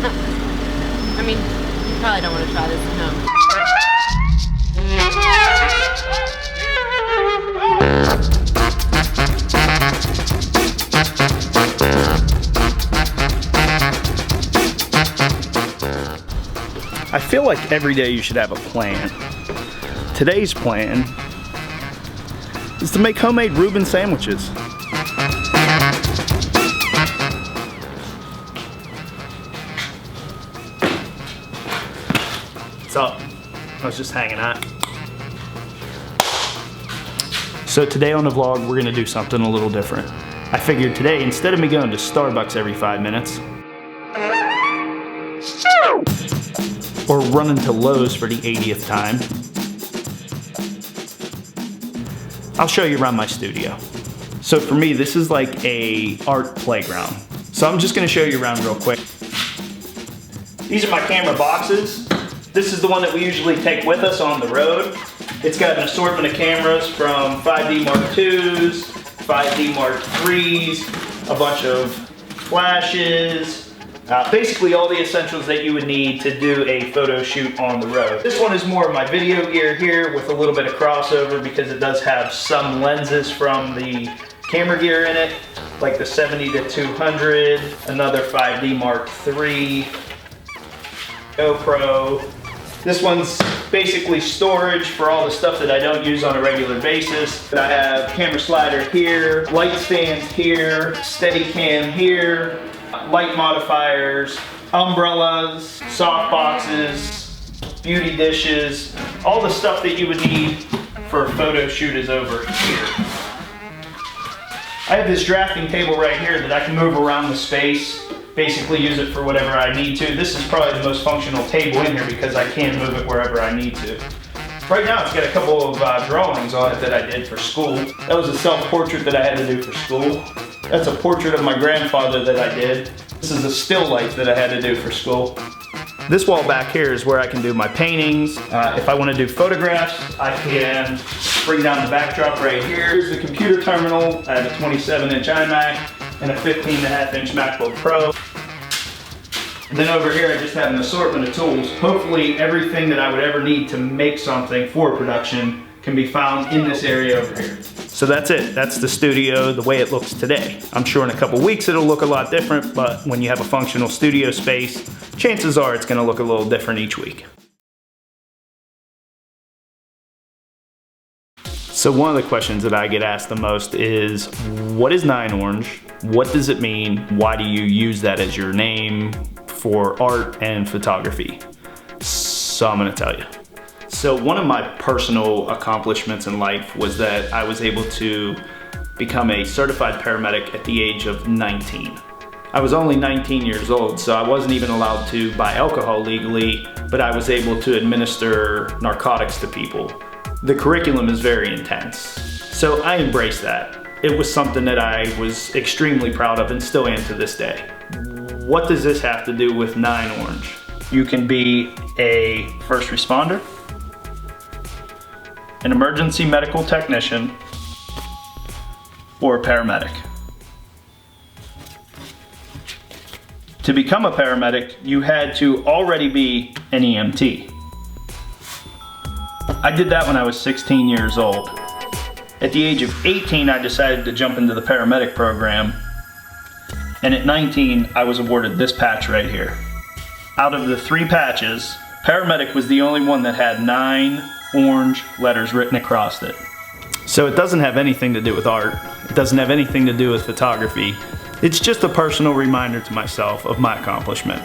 I mean, you probably don't want to try this at home. I feel like every day you should have a plan. Today's plan is to make homemade Reuben sandwiches. What's up? I was just hanging out. So today on the vlog, we're gonna do something a little different. I figured today, instead of me going to Starbucks every 5 minutes, or running to Lowe's for the 80th time, I'll show you around my studio. So for me, this is like a art playground. So I'm just gonna show you around real quick. These are my camera boxes. This is the one that we usually take with us on the road. It's got an assortment of cameras from 5D Mark IIs, 5D Mark IIIs, a bunch of flashes, basically all the essentials that you would need to do a photo shoot on the road. This one is more of my video gear here with a little bit of crossover because it does have some lenses from the camera gear in it, like the 70-200, another 5D Mark III, GoPro. This one's basically storage for all the stuff that I don't use on a regular basis. I have camera slider here, light stands here, Steadicam here, light modifiers, umbrellas, soft boxes, beauty dishes, all the stuff that you would need for a photo shoot is over here. I have this drafting table right here that I can move around the space, basically use it for whatever I need to. This is probably the most functional table in here because I can move it wherever I need to. Right now it's got a couple of drawings on it that I did for school. That was a self-portrait that I had to do for school. That's a portrait of my grandfather that I did. This is a still life that I had to do for school. This wall back here is where I can do my paintings. If I want to do photographs, I can bring down the backdrop right here. Here's the computer terminal. I have a 27-inch iMac and a 15.5-inch MacBook Pro. And then over here I just have an assortment of tools. Hopefully everything that I would ever need to make something for production can be found in this area over here. So that's it. That's the studio the way it looks today. I'm sure in a couple weeks it'll look a lot different, but when you have a functional studio space, chances are it's gonna look a little different each week. So one of the questions that I get asked the most is, what is 9orange? What does it mean? Why do you use that as your name for art and photography? So I'm gonna tell you. So one of my personal accomplishments in life was that I was able to become a certified paramedic at the age of 19. I was only 19 years old, so I wasn't even allowed to buy alcohol legally, but I was able to administer narcotics to people. The curriculum is very intense, so I embraced that. It was something that I was extremely proud of and still am to this day. What does this have to do with 9orange? You can be a first responder, an emergency medical technician, or a paramedic. To become a paramedic, you had to already be an EMT. I did that when I was 16 years old. At the age of 18, I decided to jump into the paramedic program, and at 19, I was awarded this patch right here. Out of the 3 patches, paramedic was the only one that had 9 orange letters written across it. So it doesn't have anything to do with art. It doesn't have anything to do with photography. It's just a personal reminder to myself of my accomplishment.